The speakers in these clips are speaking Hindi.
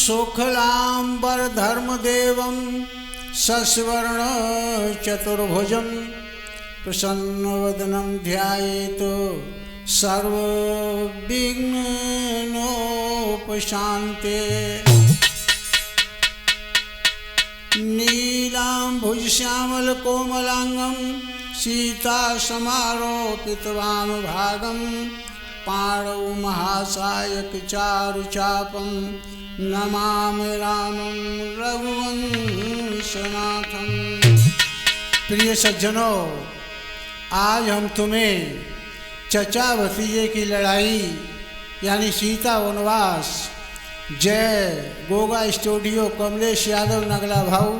शुक्लांबरधर्मदेवं सस्वर्ण चतुर्भुजं प्रसन्नवदनं ध्यायेत् सर्वविघ्नोपशान्ते। नीलाम्भुजश्यामलकोमलाङ्गं सीतासमारोपितवामभागं पाणौ महासायकचारुचापं नमामि रामं रघुवंशनाथं। प्रिय सज्जनों, आज हम तुम्हें चचा भतीजे की लड़ाई यानी सीता वनवास जय गोगा स्टूडियो कमलेश यादव नगला भाऊ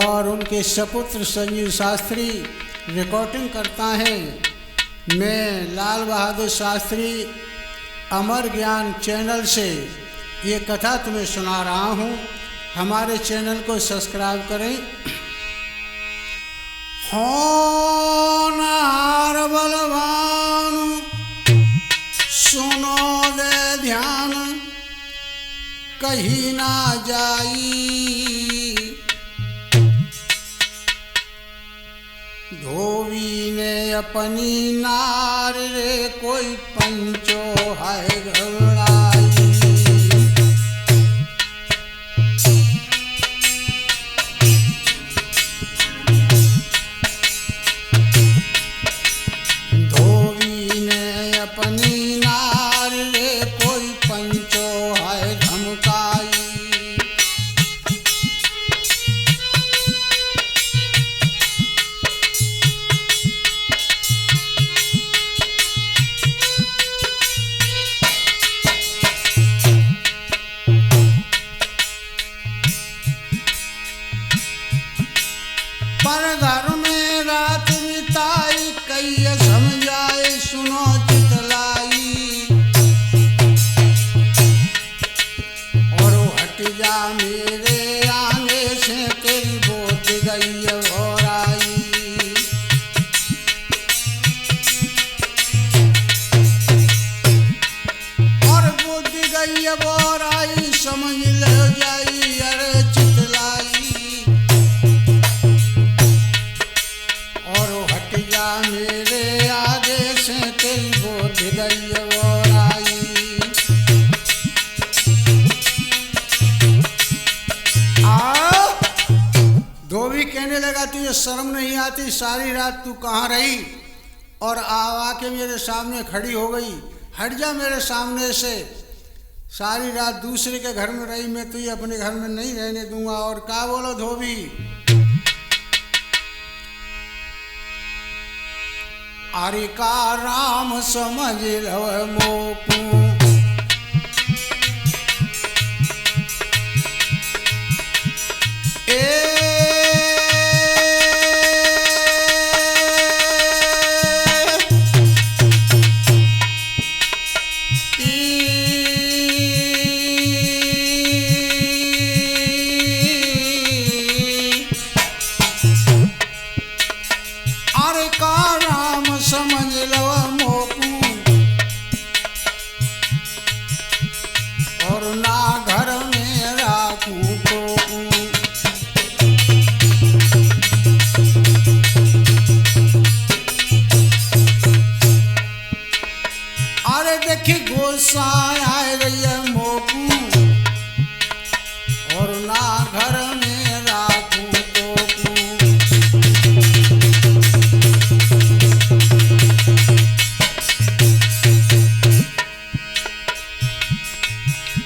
और उनके सपुत्र संजीव शास्त्री रिकॉर्डिंग करता है। मैं लाल बहादुर शास्त्री अमर ज्ञान चैनल से ये कथा तुम्हें सुना रहा हूँ। हमारे चैनल को सब्सक्राइब करें। होनहार बलवान सुनो दे ध्यान, कहीं ना जाई धोबी ने अपनी नार रे कोई पंचो है घबराई। धोबी ने अपनी नार रे कोई पंचो है धमकाई। पर घर में रात बिताई कई समझाए सुनो चितलाई। और हट जा मेरे आगे से तेरी बोत गई और आई। और बोत गई और आई समझ ले जाई अरे चितलाई। और हट जा मेरे आगे से तेरी बोत गई और आई। धोबी कहने लगा तुझे शर्म नहीं आती, सारी रात तू कहाँ रही और आके मेरे सामने खड़ी हो गई। हट जा मेरे सामने से, सारी रात दूसरे के घर में रही, मैं तुझे अपने घर में नहीं रहने दूंगा। और क्या बोलो धोबी, अरे का राम समझ लो मोकू अरे का राम समझ लो मोकू और ना घर में राखूं टोकू। अरे देखी गोसा आए रही है मोकू और ना घर में राखूं टोकू।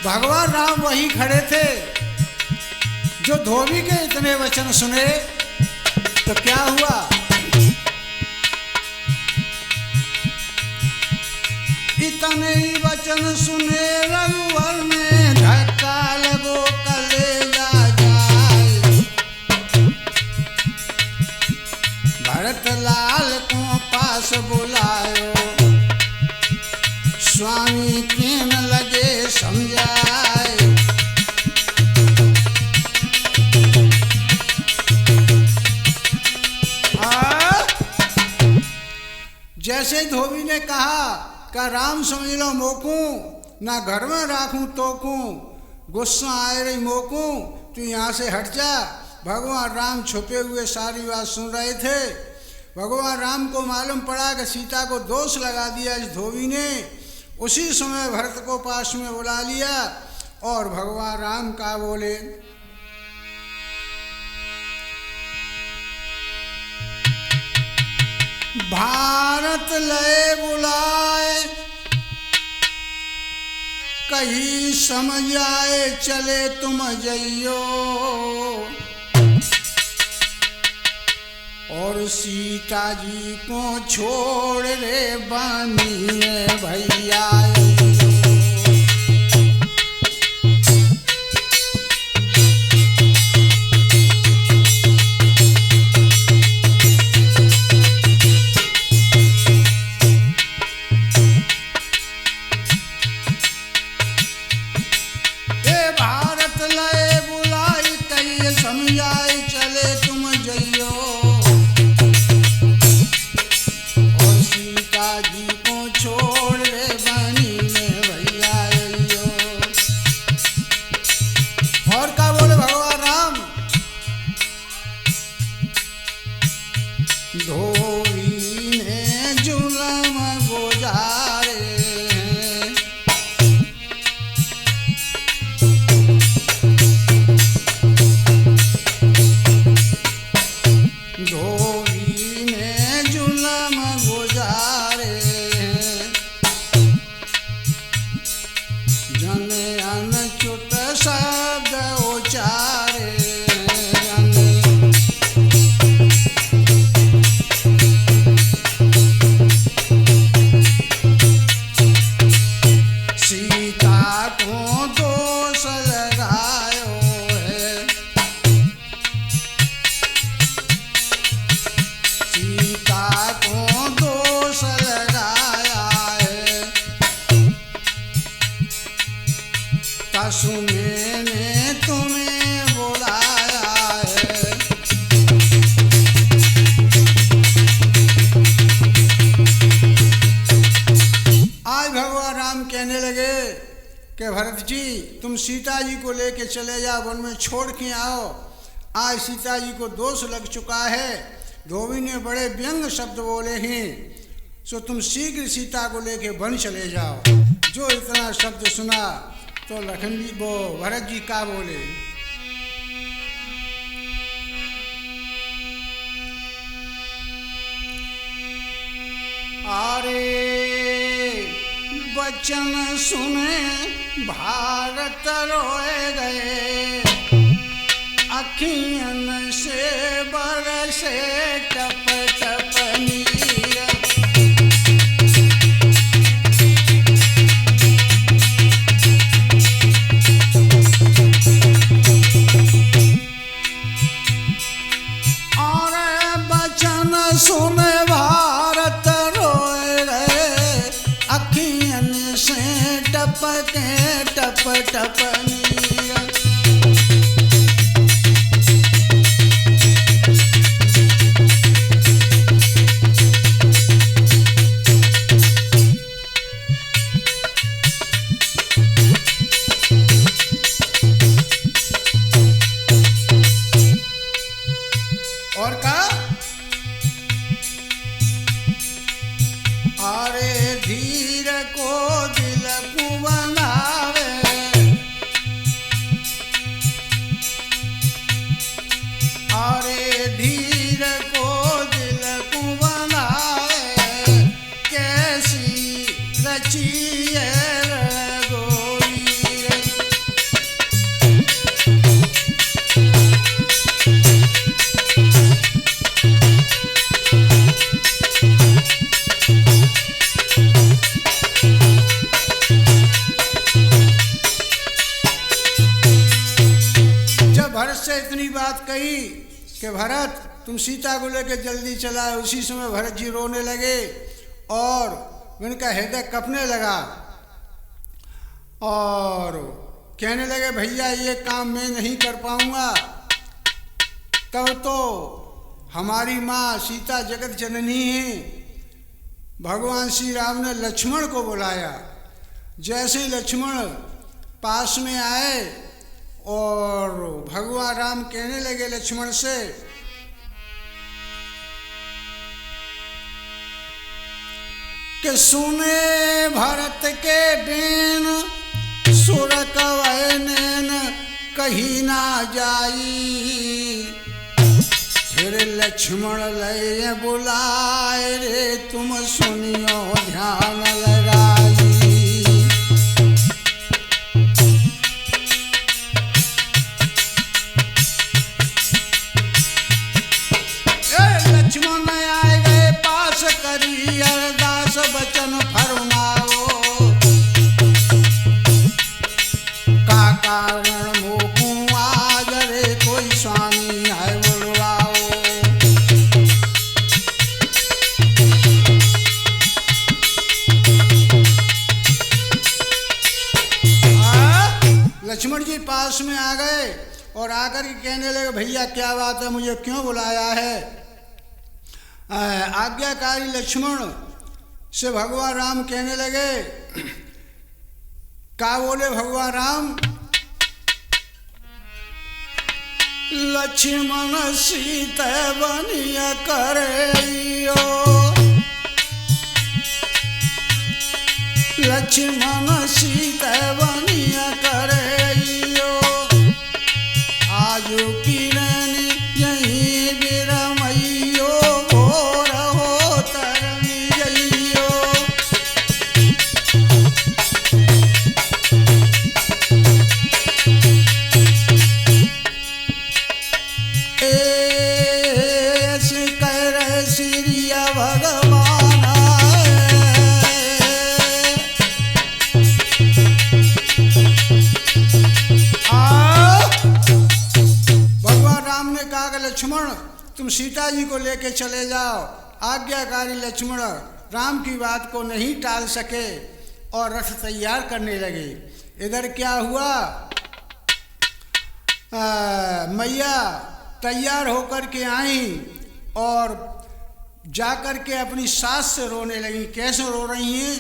भगवान राम वहीं खड़े थे जो धोबी के इतने वचन सुने। तो क्या हुआ, इतने ही वचन सुने रघुवर में धक्का लगो कलेजा जाए। भरत लाल को पास बुलायो, स्वामी केन लगे समझाए। जैसे धोबी ने कहा का राम समझ लो मोकू, ना घर में राखूं तोकूं, गुस्सा आए रही मोकू, तू यहाँ से हट जा। भगवान राम छुपे हुए सारी बात सुन रहे थे। भगवान राम को मालूम पड़ा कि सीता को दोष लगा दिया इस धोबी ने। उसी समय भरत को पास में बुला लिया और भगवान राम का बोले, भारत लय बुलाए, कहीं समझ आए चले तुम जइयो। और सीता जी को छोड़ रे बानी भैया। भरत जी, तुम सीता जी को लेके चले जाओ, वन में छोड़ के आओ। आज सीता जी को दोष लग चुका है। धोबी ने बड़े व्यंग शब्द बोले हैं, सो तुम शीघ्र सीता को लेके वन चले जाओ। जो इतना शब्द सुना तो लखन जी वो भरत जी का बोले, अरे वचन सुने भारत रोए गए, अखियन से बरसे टप टप नीर। और वचन सुने भारत रोए गए, अखियन से टपके टप टप नीर। और कहा, अरे धीर को दिल को बनावे, अरे धीर को दिल को बनावे, कैसी रची है रघुवीर। भरत से इतनी बात कही कि भरत तुम सीता को लेकर जल्दी चला। उसी समय भरत जी रोने लगे और उनका हृदय कपने लगा और कहने लगे, भैया ये काम मैं नहीं कर पाऊंगा। तब तो हमारी माँ सीता जगत जननी है। भगवान श्री राम ने लक्ष्मण को बुलाया। जैसे ही लक्ष्मण पास में आए और भगवान राम कहने लगे लक्ष्मण से, कि सुने भरत के बेन सुर कवै नैन कहीं ना जाई। फिर लक्ष्मण लय बुलाए रे तुम सुनियो ध्यान लगाई। लक्ष्मण आए गए पास करी अरदास बचन फरमाओ। का कारण मोकू आज रे कोई स्वामी है बुलवाओ। लक्ष्मण जी पास में आ गए और आकर के कहने लगे, भैया क्या बात है, मुझे क्यों बुलाया है। आज्ञाकारी लक्ष्मण से भगवान राम कहने लगे, का बोले भगवान राम, लक्ष्मण सीता बनिया करेयो। लक्ष्मण सीता बनिया करेयो। आजू की रानी यहीं बिरमैयो। लक्ष्मण तुम सीता जी को लेके चले जाओ। आज्ञाकारी लक्ष्मण राम की बात को नहीं टाल सके और रथ तैयार करने लगे। इधर क्या हुआ, मैया तैयार होकर के आई और जाकर के अपनी सास से रोने लगी। कैसे रो रही हैं,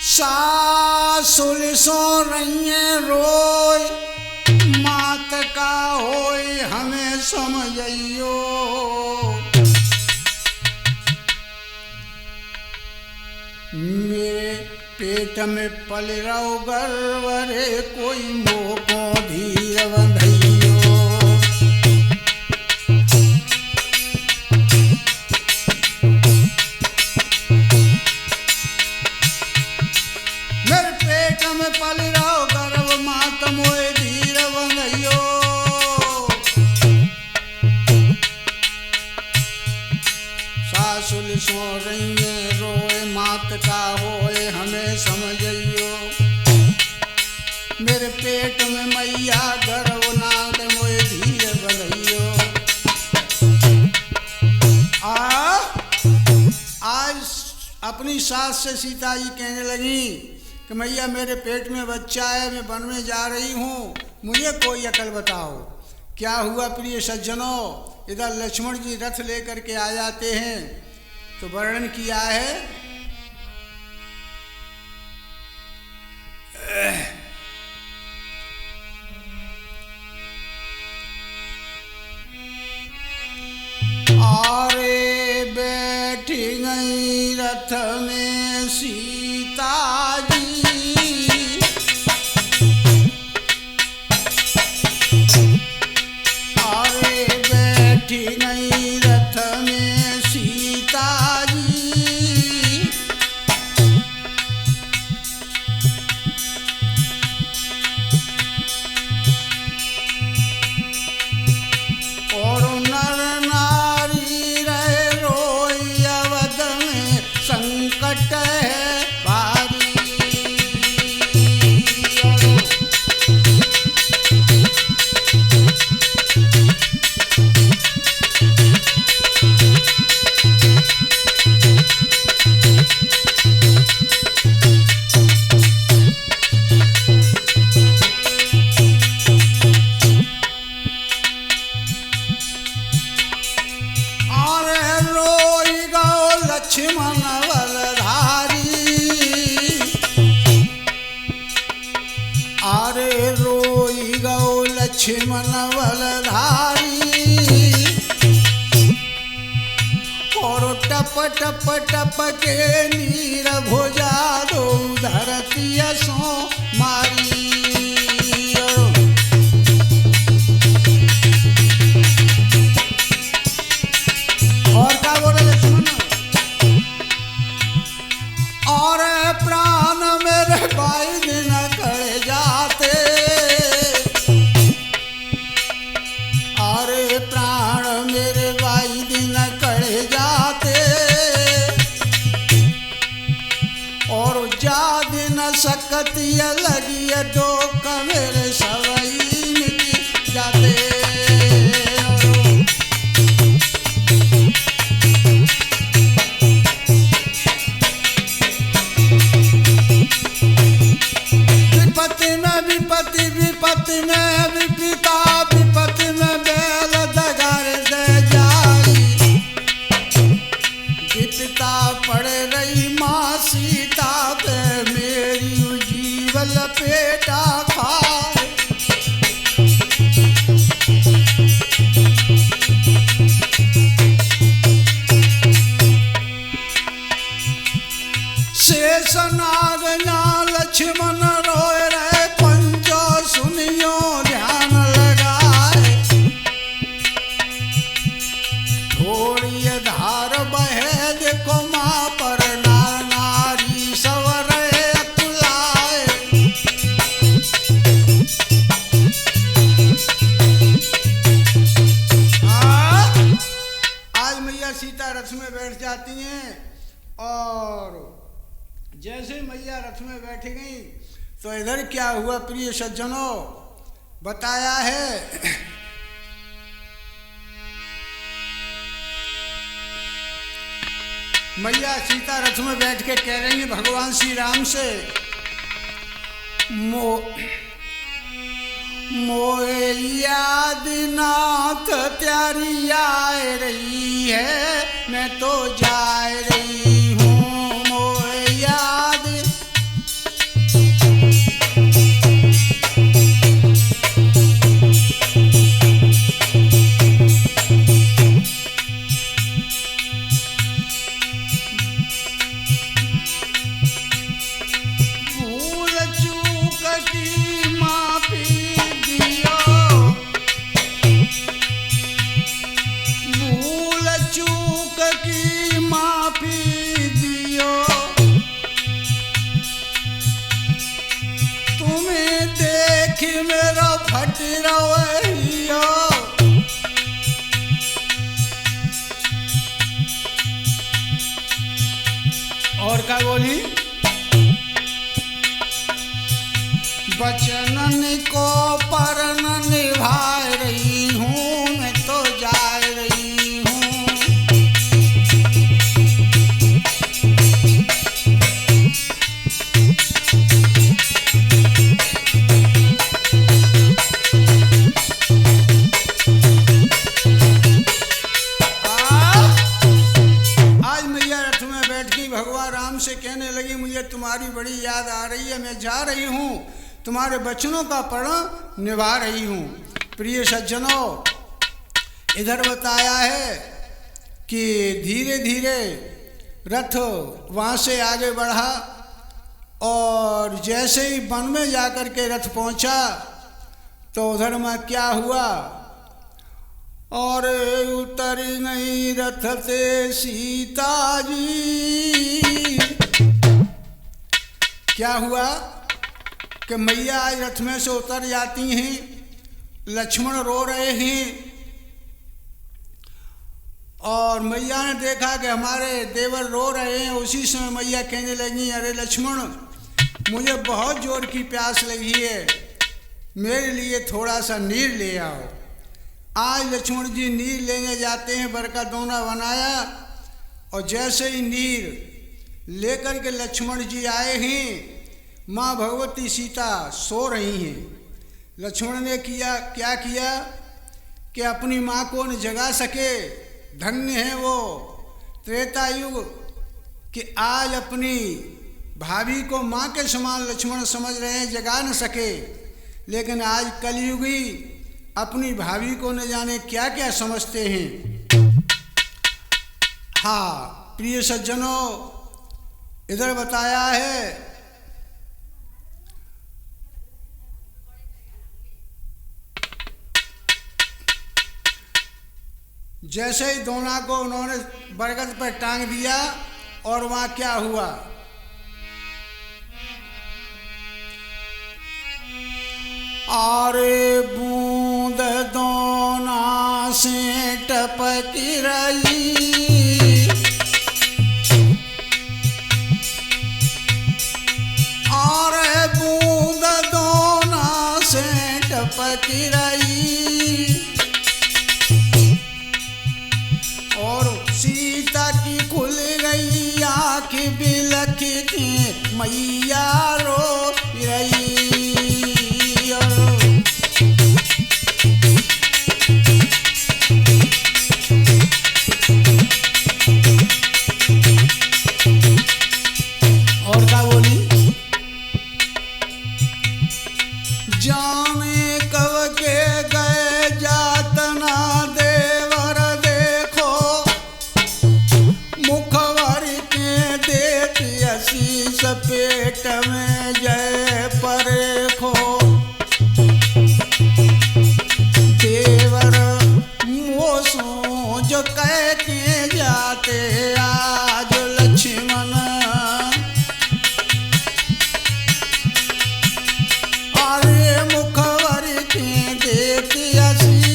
सासुल सो रही रोय मात का होय हमें समझियो। मेरे पेट में पल रहो गर्व रे कोई मोह को धीर बंधइयो। पल रहो गर्व मात मोए धीर बंधइयो। सासुल सो रही रोए मात का होए हमें समझियो। मेरे पेट में मैया गर्व नाद मोए धीर बंधइयो। आज अपनी सास से सीता जी कहने लगी कि मैया मेरे पेट में बच्चा है, मैं वन में जा रही हूँ, मुझे कोई अकल बताओ। क्या हुआ प्रिय सज्जनों, इधर लक्ष्मण जी रथ लेकर के आ जाते हैं तो वर्णन किया है, आरे बैठी गई रथ में सीता जी। आरे बैठी गई रथ में सीता जी। और नर नारी रहे रोई अवध में संकट है भारी। लक्ष्मण बलधारी। अरे रोई गौ लक्ष्मण बलधारी, और टप टप टप के नीर भुजा दो धरती सो मारी। और क्या बोले लक्ष्मण, और प्राण मेरे भाई दिन कड़े जाते, अरे प्राण मेरे भाई दिन कड़े जाते, और जा दिन सकती लगी दो मेरे सवई मिट जाते। विपत्ति विपत्ति में विपिता, विपत्ति में बैल दगार दे जाई। विपता पड़ रही माँ सीता पे, मेरी जीव लपेटा खाए। शेष नाग लक्ष्मण रोए रहे, सुनियो ध्यान लगाए। थोड़ी धार बहे देखो माँ पर, नारी सवरे अकुलाए। आज मैया सीता रथ में बैठ जाती हैं, और जैसे मैया रथ में बैठ गई तो इधर क्या हुआ प्रिय सज्जनों, बताया है। मैया सीता रथ में बैठ के कह रही है भगवान श्री राम से, मोए याद नाथ त्यारी आए रही है, मैं तो जा रही हूँ। मोए याद मेरा फट रवैया। और क्या बोली, वचन को परन निभा रही हूँ, मैं तो जा रही हूँ। भगवान राम से कहने लगी, मुझे तुम्हारी बड़ी याद आ रही है, मैं जा रही हूँ, तुम्हारे वचनों का प्रण निभा रही हूँ। प्रिय सज्जनों, इधर बताया है कि धीरे धीरे रथ वहाँ से आगे बढ़ा, और जैसे ही वन में जाकर के रथ पहुँचा तो उधर में क्या हुआ, और उतर गई रथ से सीता जी। क्या हुआ कि मैया आज रथ में से उतर जाती हैं, लक्ष्मण रो रहे हैं, और मैया ने देखा कि हमारे देवर रो रहे हैं। उसी समय मैया कहने लगी, अरे लक्ष्मण, मुझे बहुत जोर की प्यास लगी है, मेरे लिए थोड़ा सा नीर ले आओ। आज लक्ष्मण जी नीर लेने जाते हैं, बर का दोना बनाया, और जैसे ही नीर लेकर के लक्ष्मण जी आए हैं, माँ भगवती सीता सो रही हैं। लक्ष्मण ने क्या किया कि अपनी माँ को न जगा सके, धन्य है वो त्रेता युग कि आज अपनी भाभी को माँ के समान लक्ष्मण समझ रहे हैं, जगा न सके, लेकिन आज कलयुगी अपनी भाभी को न जाने क्या क्या समझते हैं। हाँ प्रिय सज्जनों, इधर बताया है जैसे ही दोना को उन्होंने बरगद पर टांग दिया और वहां क्या हुआ, आरे बूंद दोना से टपकी रही, आरे बूंद दोना से टपकी रही, और सीता की खुल गई आँख बिलख के मैया रो रही। और क्या बोली, जाने कब के गए जातना देवर देखो, मुखवर के देती आशीष पेट में जय परेखो, देवर मोसों जो कह के जाते आज लक्ष्मण, अरे मुखवर के देती आशीष,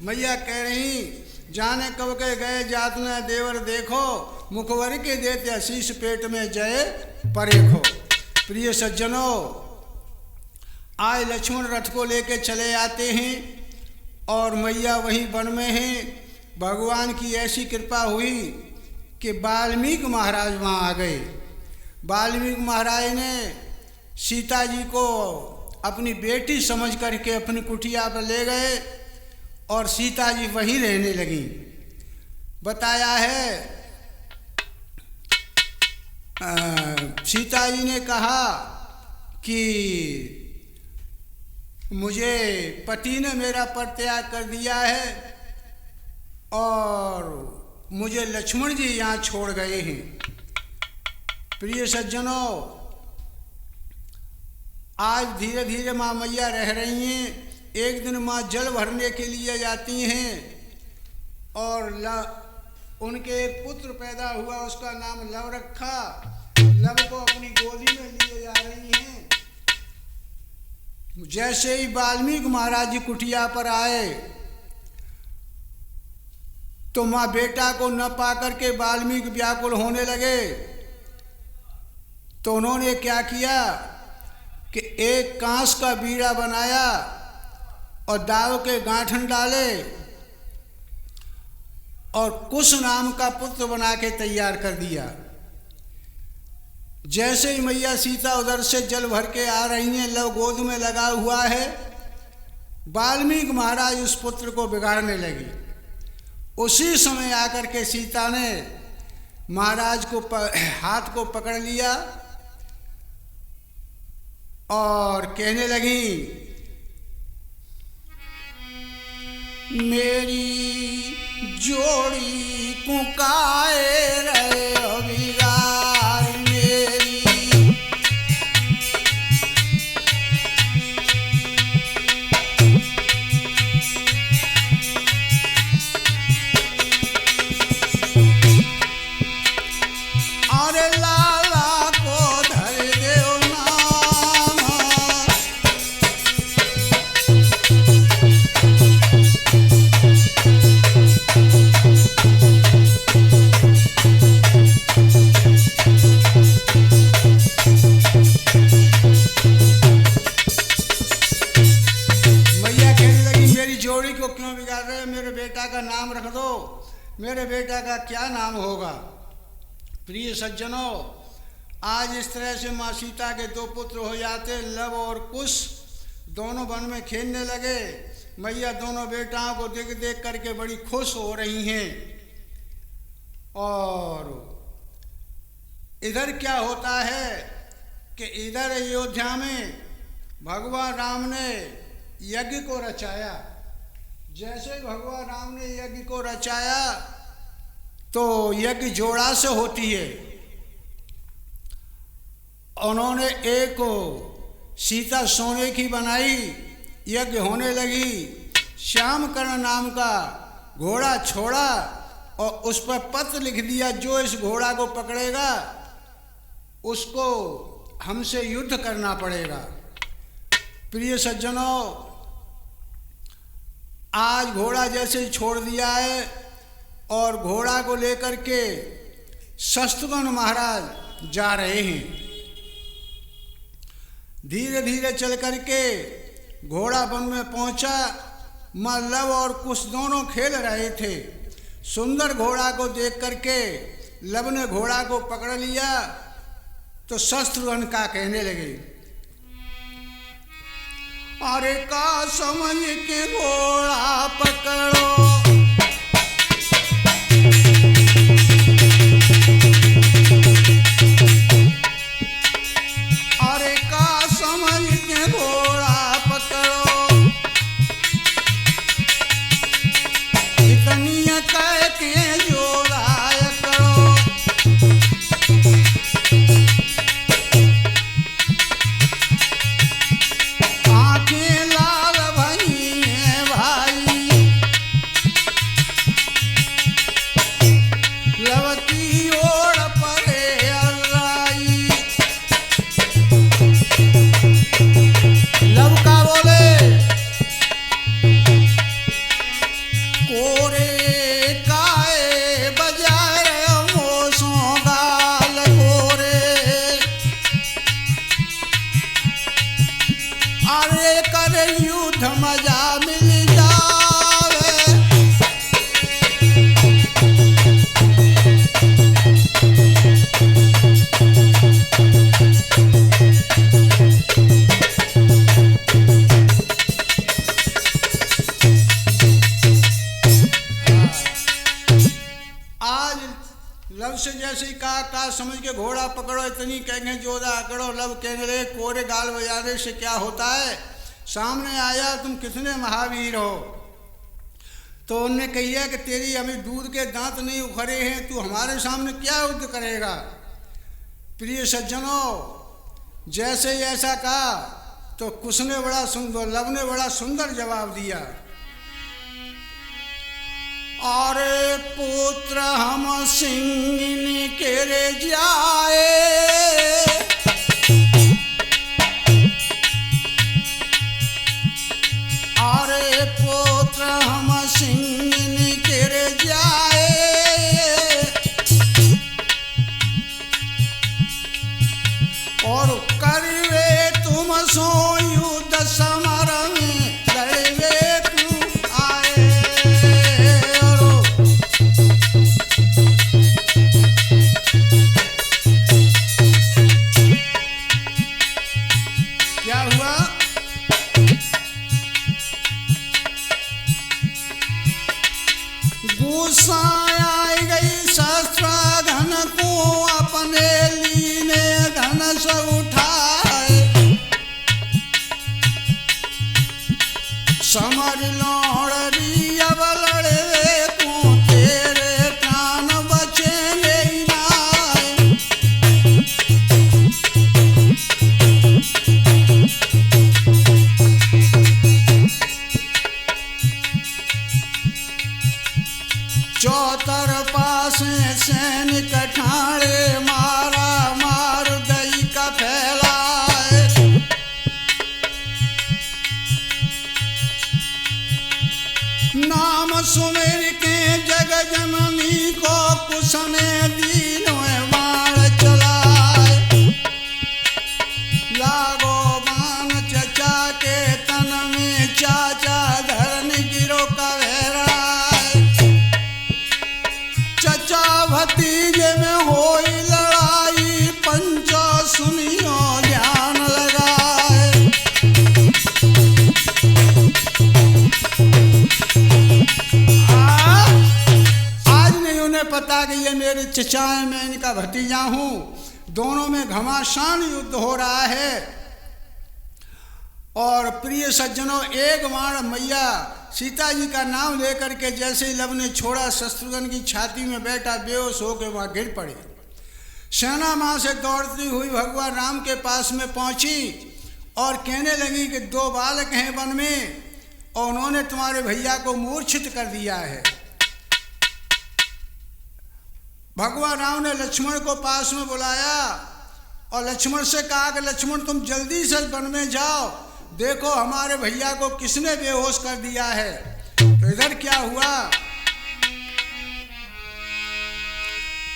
मैया कह रही जाने कब के गए जातना देवर देखो, मुखवर के देते आशीष पेट में जय परेखो। प्रिय सज्जनों, आज लक्ष्मण रथ को लेके चले आते हैं और मैया वहीं वन में हैं। भगवान की ऐसी कृपा हुई कि वाल्मीकि महाराज वहाँ आ गए। वाल्मीकि महाराज ने सीता जी को अपनी बेटी समझ करके अपनी कुटिया पर ले गए और सीता जी वहीं रहने लगी। बताया है सीता जी ने कहा कि मुझे पति ने मेरा परित्याग कर दिया है और मुझे लक्ष्मण जी यहाँ छोड़ गए हैं। प्रिय सज्जनों, आज धीरे धीरे माँ मैया रह रही हैं। एक दिन माँ जल भरने के लिए जाती हैं और उनके एक पुत्र पैदा हुआ, उसका नाम लव रखा। लव को अपनी गोदी में लिए जा रही हैं। जैसे ही वाल्मीकि महाराज जी कुटिया पर आए तो माँ बेटा को न पाकर के वाल्मीकि व्याकुल होने लगे। तो उन्होंने क्या किया कि एक कांस का बीड़ा बनाया और दाव के गांठन डाले और कुश नाम का पुत्र बना के तैयार कर दिया। जैसे ही मैया सीता उधर से जल भर के आ रही हैं, लव गोद में लगा हुआ है, वाल्मीकि महाराज उस पुत्र को बिगाड़ने लगी। उसी समय आकर के सीता ने महाराज को हाथ को पकड़ लिया और कहने लगी, मेरी जोड़ी कुकाए रहे अभिगार मेरी, अरे लाला को धर देओ नाम, मेरे बेटा का नाम रख दो। मेरे बेटा का क्या नाम होगा? प्रिय सज्जनों, आज इस तरह से माँ सीता के दो पुत्र हो जाते, लव और कुश, दोनों वन में खेलने लगे। मैया दोनों बेटाओं को देख देख करके बड़ी खुश हो रही हैं। और इधर क्या होता है कि इधर अयोध्या में भगवान राम ने यज्ञ को रचाया। जैसे भगवान राम ने यज्ञ को रचाया तो यज्ञ जोड़ा से होती है। उन्होंने एक सीता सोने की बनाई, यज्ञ होने लगी। श्यामकर्ण नाम का घोड़ा छोड़ा और उस पर पत्र लिख दिया, जो इस घोड़ा को पकड़ेगा उसको हमसे युद्ध करना पड़ेगा। प्रिय सज्जनों, आज घोड़ा जैसे ही छोड़ दिया है और घोड़ा को लेकर के शत्रुघ्न महाराज जा रहे हैं। धीरे धीरे चल करके घोड़ा वन में पहुंचा। माँ लव और कुश दोनों खेल रहे थे। सुंदर घोड़ा को देख करके लव ने घोड़ा को पकड़ लिया तो शत्रुघ्न का कहने लगे, अरे का समझ के घोड़ा पकड़ो, अरे का समझ के घोड़ा पकड़ो, इतनी कह के जोड़ा करो। आंखें लाल भई हैं भाई, लवती ओढ़ परे अल्लाई। लव का बोले, कोरे काए बजाए मोसों गाल कोरे, अरे कर युद्ध मजा मिल जावे। आज लव से जैसे ही कहा समझ के घोड़ा पकड़ो, इतनी कहेंगे जोधा अकड़ो। लव कहने लगे, कोरे गाल बजाने से क्या होता है, सामने आया तुम कितने महावीर हो। तो उनने कहिया कि तेरी अभी दूध के दांत नहीं उखड़े हैं, तू हमारे सामने क्या युद्ध करेगा। प्रिय सज्जनों, जैसे ही ऐसा कहा तो कुश ने बड़ा सुंदर, लव ने बड़ा सुंदर जवाब दिया, अरे पुत्र हम सिंगिनी केरे जाए, अरे पुत्र हम सिंगिनी केरे जाए, और करवे तुम सो युद्ध समर में लड़वे तू आए। क्या हुआ? गुस्सा आई गई शस्त्रघ्न को, अपने लीने धनुष उठाए। समर लौड़ी अब लड़े को, तेरे प्राण बचेंगे नाय। चौतरफा से सैनिक ठाणे, मारा मार दई का फैलाए। नाम सुमेर के जग जननी को, कुश ने दीनों बाण चलाए। लागो बाण चचा के तन में, चाचा धरन गिरो कवेरा। ये मेरे चचा हैं, मैं इनका भतीजा हूँ। दोनों में घमासान युद्ध हो रहा है। और प्रिय सज्जनों, एक बाण मैया सीता जी का नाम लेकर के जैसे ही लव ने छोड़ा, शत्रुघ्न की छाती में बैठा बेहोश होकर वहाँ गिर पड़े। सेना माँ से दौड़ती हुई भगवान राम के पास में पहुँची और कहने लगी कि 2 बालक हैं वन में और उन्होंने तुम्हारे भैया को मूर्छित कर दिया है। भगवान राम ने लक्ष्मण को पास में बुलाया और लक्ष्मण से कहा कि लक्ष्मण तुम जल्दी से वन में जाओ, देखो हमारे भैया को किसने बेहोश कर दिया है। तो इधर क्या हुआ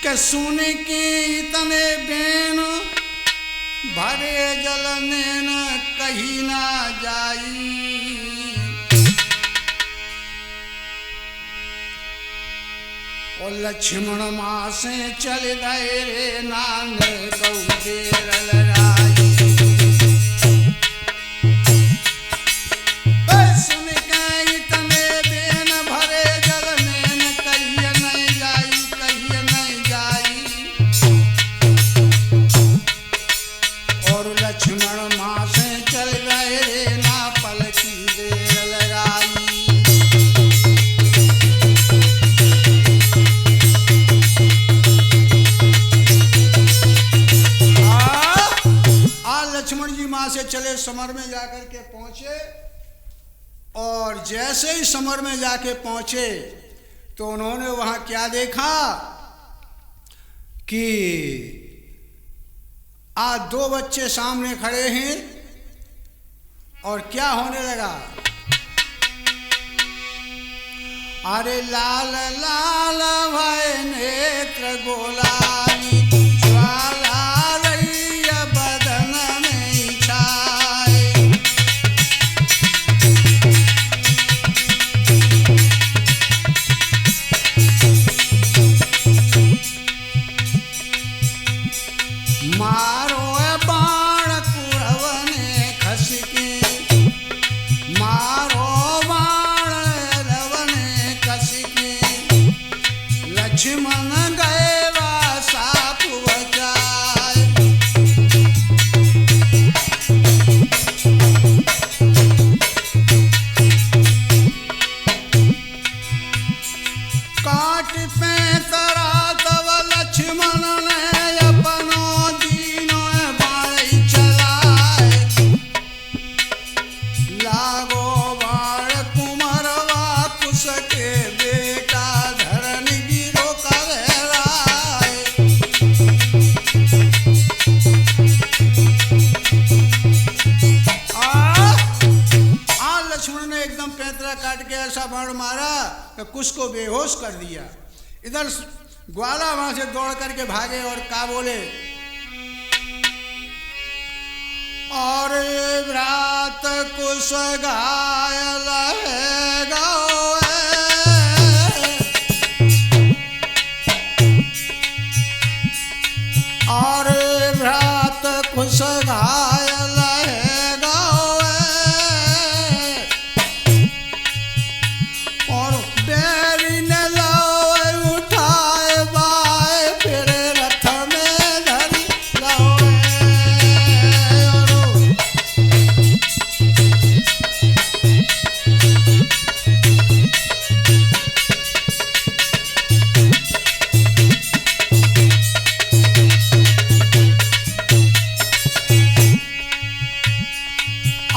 कि सुन की तने बेन भरे जल नैन कहीं ना जाई। और लक्ष्मण माँ से चल गए रे नांग गौ देर लड़ाई। सुन के तने बेन भरे जल नैन कहिए नहीं जाई, कहिए नहीं जाई। और लक्ष्मण माँ से चल गए रे ना पल की देर लगाई। लक्ष्मण जी माँ से चले, समर में जाकर के पहुंचे और जैसे ही समर में जाके पहुंचे तो उन्होंने वहां क्या देखा कि आज 2 बच्चे सामने खड़े हैं और क्या होने लगा। अरे लाल लाल भय नेत्र गोलानी ज्वाला मारो बाण कुरवने खसके, मारो बाण रवने कसके। लक्ष्मण गए वा साप बचाए। काट पे तरा तव लक्ष्मण ने काट के ऐसा बाण मारा कि कुछ को बेहोश कर दिया। इधर ग्वाला वहां से दौड़ करके भागे और क्या बोले, और व्रात कुछ घायल है गाओ, और व्रात कुछ घायल है गाओ। और बैरी ने लाओ उठाए बाए, फिर रथ में धरी लाओ।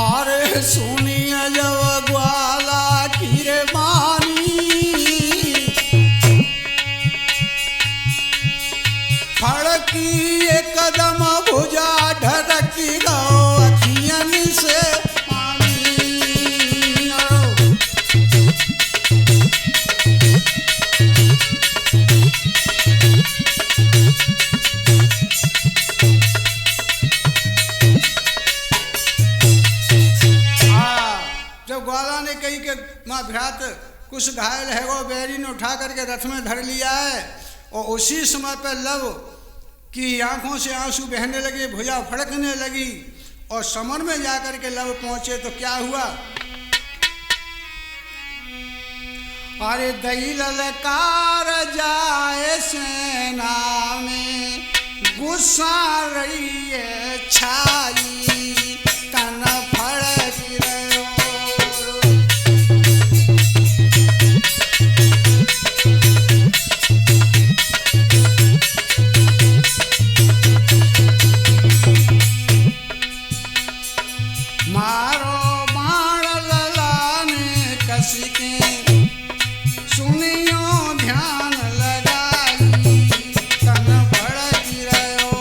अरे सुनिए जब ग्वाला की रे मानी, फड़की एक कदम भुजा ढरकी गो अखियन से पानी। जब ग्वाला ने कही कि माँ भ्रात कुछ घायल है, वो बैरी ने उठा करके रथ में धर लिया है। और उसी समय पर लव की आंखों से आंसू बहने लगे, भुजा फड़कने लगी। और समर में जाकर के लव पहुंचे तो क्या हुआ, अरे दई ललकार जाए सेना में, गुस्सा रही है छाई, तन फड़ गिरयो। मारो बाण ललाने कस के, सुनियो ध्यान लगाई, तन भड़की रहो।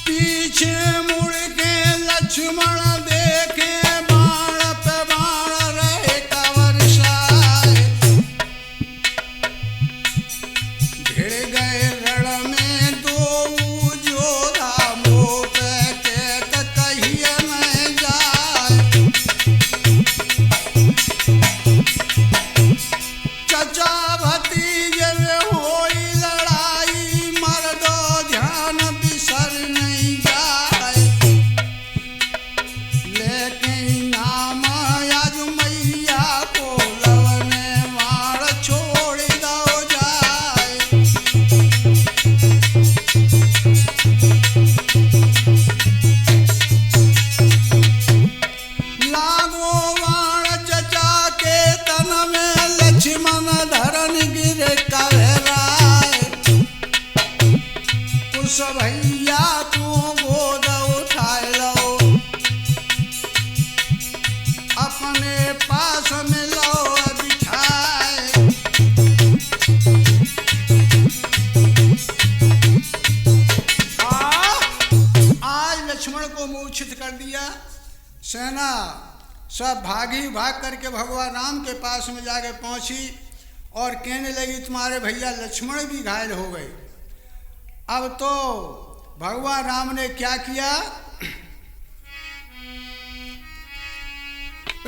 पीछे मुड़ के लक्ष्मण देखे, बाण पे बाण रहे कवर्षाए, भिड़ गए रण में दो जोधा, मोह पे कहत कहिए न जाए। चचा भतीजे में होई लड़ाई, मर्दो ध्यान बिसर नहीं जाए। लेकिन नाम आज मैया को, लवने मार छोड़ दो जाए। लागो बाण चचा के तन में, लक्ष्मण धरन गिरे कहराए। कुछ भैया तू गोद उठाए लो, अपने पास में लो बिठाए। आज लक्ष्मण को मूर्छित कर दिया। सेना सब भाग करके भगवान राम के पास में जाके पहुंची और कहने लगी तुम्हारे भैया लक्ष्मण भी घायल हो गए। अब तो भगवान राम ने क्या किया,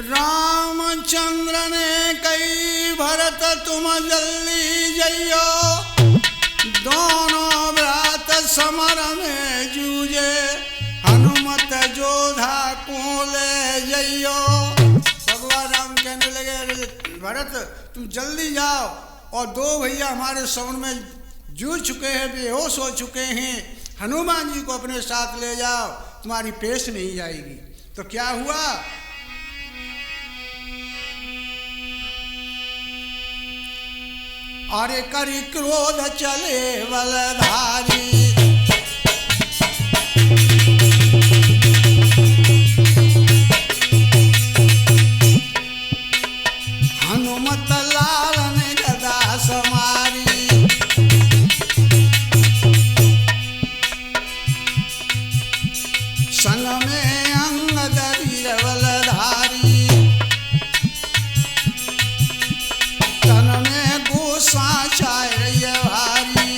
रामचंद्र ने कही भरत तुम जल्दी जइयो, दोनों भ्रात समर में जूझे, हनुमत जोधा को ले जइयो। भगवान राम कहने लगे भरत तुम जल्दी जाओ, और दो भैया हमारे समर में जूझ चुके हैं, बेहोश हो चुके हैं, हनुमान जी को अपने साथ ले जाओ, तुम्हारी पेश नहीं जाएगी। तो क्या हुआ, अरे करी क्रोध चले बलधारी, हनुमत लाल ने गदा समारी। संग में अंगद वीर बलधारी, तन में गुस्सा छाय रही भारी।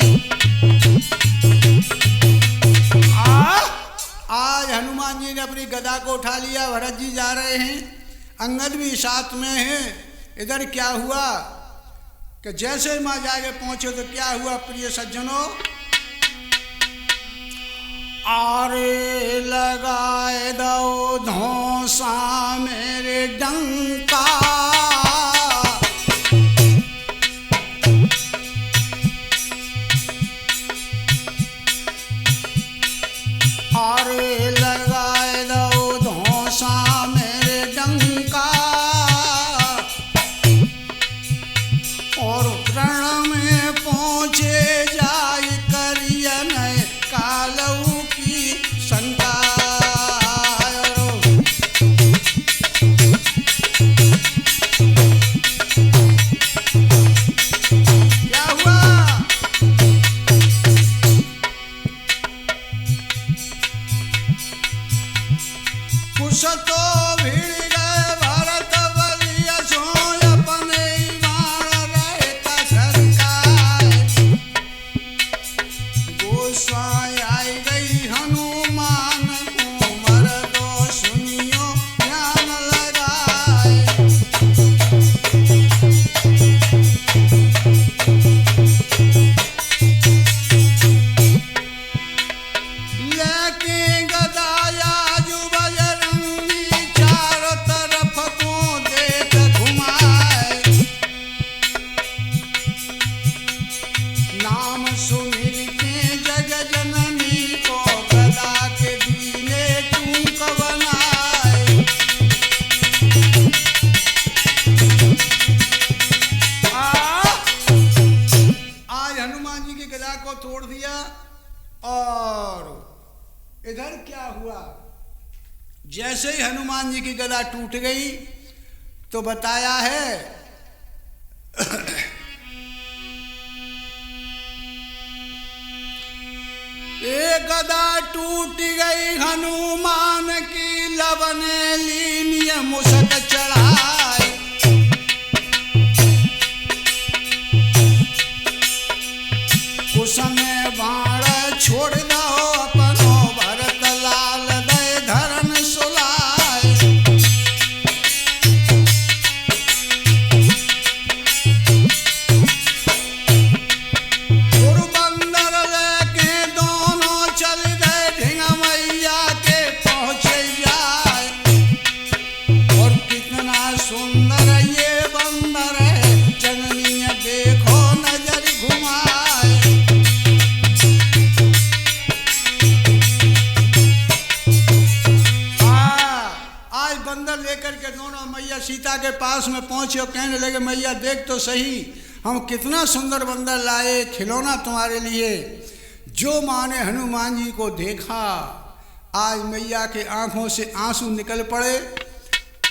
आज हनुमान जी ने अपनी गदा को उठा लिया, भरत जी जा रहे हैं, अंगद भी साथ में है। इधर क्या हुआ कि जैसे माँ जाके पहुंचे तो क्या हुआ प्रिय सज्जनों, आरे लगाए दो धौंसा मेरे डंका, आरे लगाए दो धौंसा मेरे डंका, और रण में पहुंचे जाय करिय नय कालऊ की शंका। क्या हुआ, कुछ तो भिड़ गए भरत बलिया सोय, अपने बाण रहे सरकार। गोसाई आई गई हनुमान को, मर्दो सुनियो ध्यान लगाए। जैसे ही हनुमान जी की गदा टूट गई तो बताया है एक गदा टूट गई हनुमान की, लवने लीनिय मुसक चढ़ाए। उसमें बाण छोड़ दो अपनो, भरत लाल दे धरन सुलाए। गुरुबंदर लेके दोनों चल गए, ढिंग मैया के पहुंचे जाए। और कितना सुंदर ये बंदर है, जननी देखो नजर घुमाए। बंदर लेकर के दोनों मैया सीता के पास में पहुंचे और कहने लगे, मैया देख तो सही, हम कितना सुंदर बंदर लाए, खिलौना तुम्हारे लिए। जो माँ ने हनुमान जी को देखा, आज मैया के आंखों से आंसू निकल पड़े।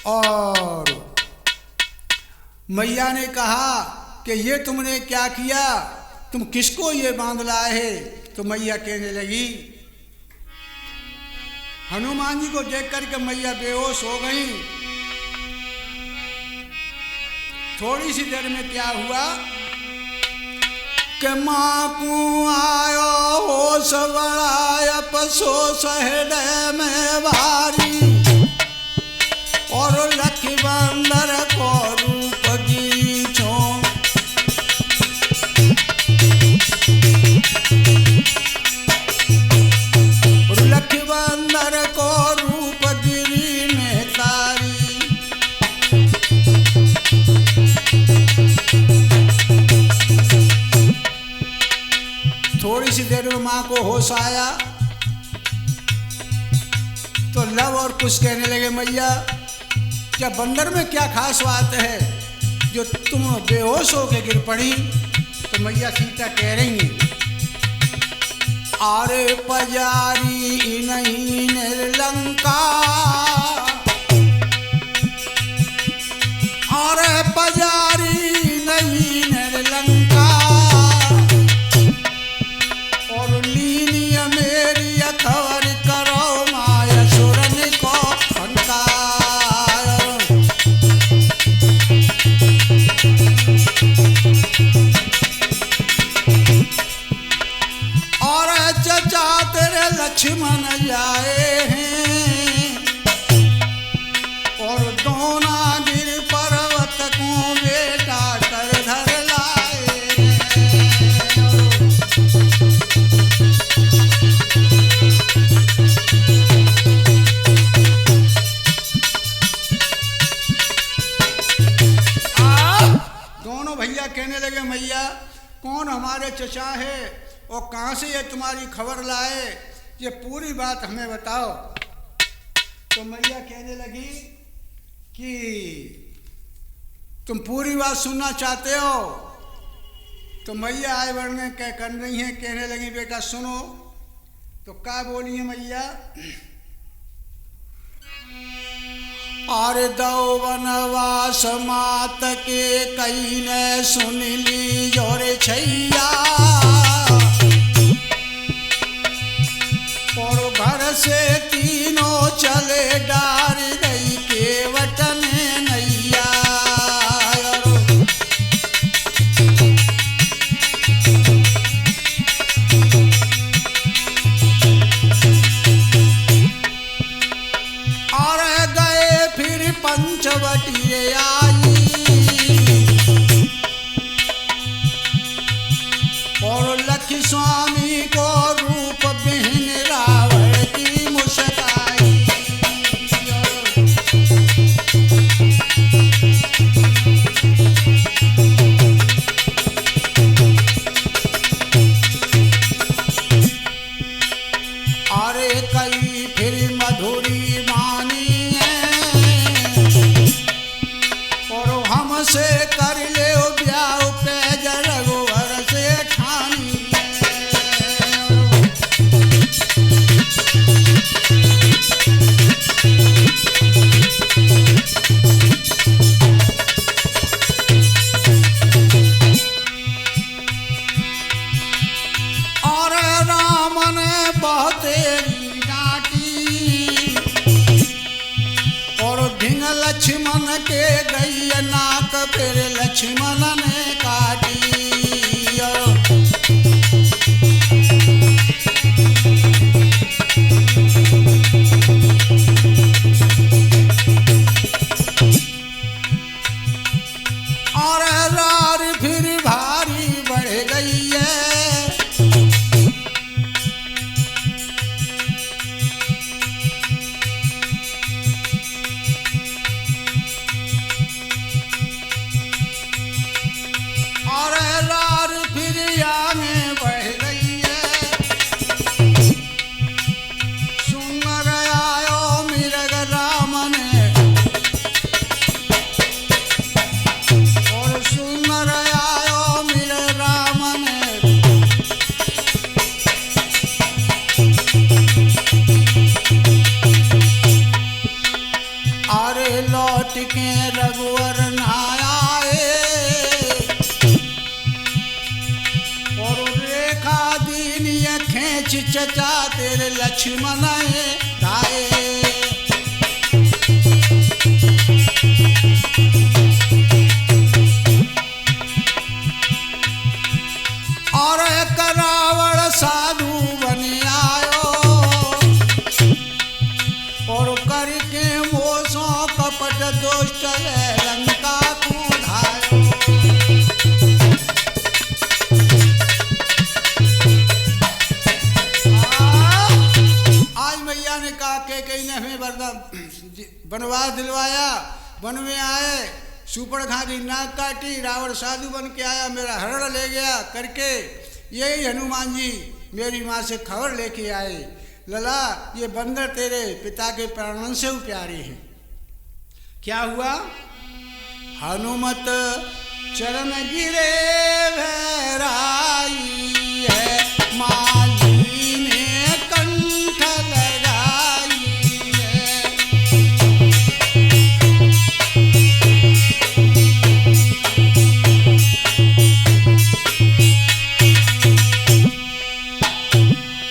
और मैया ने कहा कि ये तुमने क्या किया, तुम किसको ये बांध लाए? तो मैया कहने लगी, हनुमान जी को देख करके मैया बेहोश हो गई। थोड़ी सी देर में क्या हुआ कि माँ को आयो होश बड़ा अफसोस हृदय में भारी। और लखी बंदर को रूप गिरी लखी बंदर को रूप गिरी में तारी। थोड़ी सी देर में माँ को होश आया तो लव और कुछ कहने लगे, मैया क्या बंदर में क्या खास बात है जो तुम बेहोश होके गिर पड़ी? तो मैया सीता कह रही हैं, आरे पजारी नहीं निर्लंका, आरे पजारी नहीं निर्लंका। और लीनिय मेरी खबर करो, माया सुरन को फनकार। और चचा तेरे लक्ष्मण जाए हैं, और दोना गिर पर्वत को बेटा कर धर लाए। दोनों भैया कहने लगे, मैया कौन हमारे चचा है और कहाँ से ये तुम्हारी खबर लाए, ये पूरी बात हमें बताओ। तो मैया कहने लगी कि तुम पूरी बात सुनना चाहते हो? तो मैया आए बढ़ने क्या कर रही हैं, कहने लगी बेटा सुनो। तो क्या बोली है मैया? और दो वनवास मात के कई ने सुन ली जोरे छैया। और घर से तीनों चले डार गई केवट में नैया। और गए फिर पंचवटी आई। और लखी स्वामी को रूप बिहीन रावण की मुस्काई। अरे कई फिर मधुरी मानी है। लक्ष्मण के गई नाक फिर लक्ष्मण ने काटी। और रार फिर भारी बढ़ गई है। के रघुवर नहाए और रेखा दीन ये खेच चचा तेरे लक्ष्मण धाये। और एक रावण साधु बन आयो और करके मोसों कपट दुष्ट लंका को धायो। आज मैया ने कहा के ने हमें वनवास दिलवाया, वन में आए, सुपर्णखा की नाक काटी, रावण साधु बन के आया, मेरा हरण ले गया करके यही हनुमान जी मेरी माँ से खबर लेके आए, लला ये बंदर तेरे पिता के प्राणों से प्यारे हैं। क्या हुआ? हनुमत चरण गिरे भैराई है, माली ने कंठ लगाई है।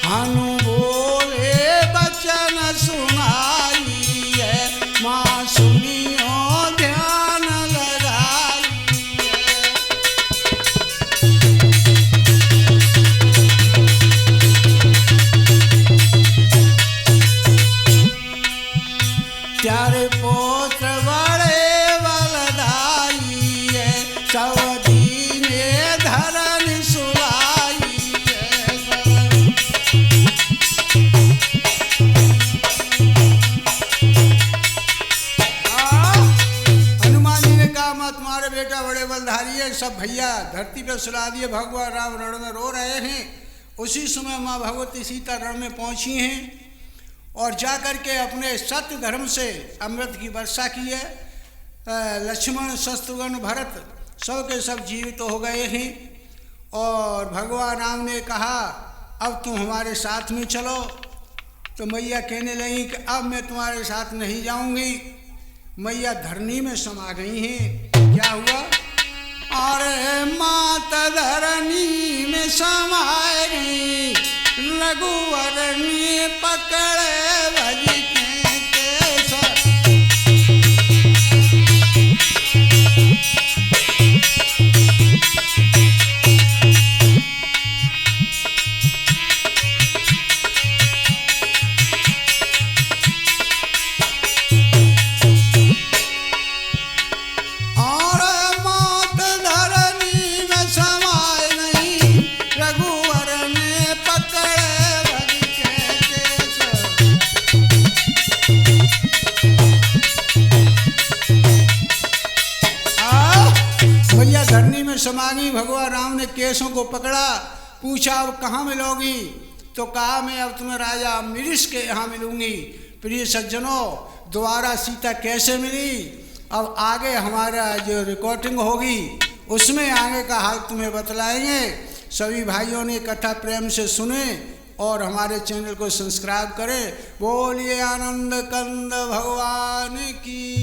हनु बोले बचन सुनाई है, माँ सुनियो ध्यान लगाई है। त्यारे पोत्र बड़े बलदाई है, सवधी ने धरन सुलाई है। हनुमान जी ने कहा माँ तुम्हारे बेटा बड़े बलधारी है, सब भैया धरती पे सुला दिए, भगवान राम रण में रो रहे हैं। उसी समय माँ भगवती सीता रण में पहुंची हैं और जाकर के अपने सत्य धर्म से अमृत की वर्षा की है। लक्ष्मण शत्रुघ्न भरत सब के सब जीवित हो गए हैं और भगवान राम ने कहा अब तुम हमारे साथ में चलो। तो मैया कहने लगी कि अब मैं तुम्हारे साथ नहीं जाऊंगी। मैया धरनी में समा गई हैं। क्या हुआ? अरे माता धरनी में समाए गई, रघुवर ने पकड़े भज के केसर। धरनी में समा गई। भगवान राम ने केसों को पकड़ा, पूछा अब कहाँ मिलोगी? तो कहा मैं अब तुम्हें राजा अम्बरीश के यहाँ मिलूंगी। प्रिय सज्जनों, दोबारा सीता कैसे मिली अब आगे हमारा जो रिकॉर्डिंग होगी उसमें आगे का हाल तुम्हें बतलाएंगे। सभी भाइयों ने कथा प्रेम से सुने और हमारे चैनल को सब्सक्राइब करें। बोलिए आनंद कंद भगवान की।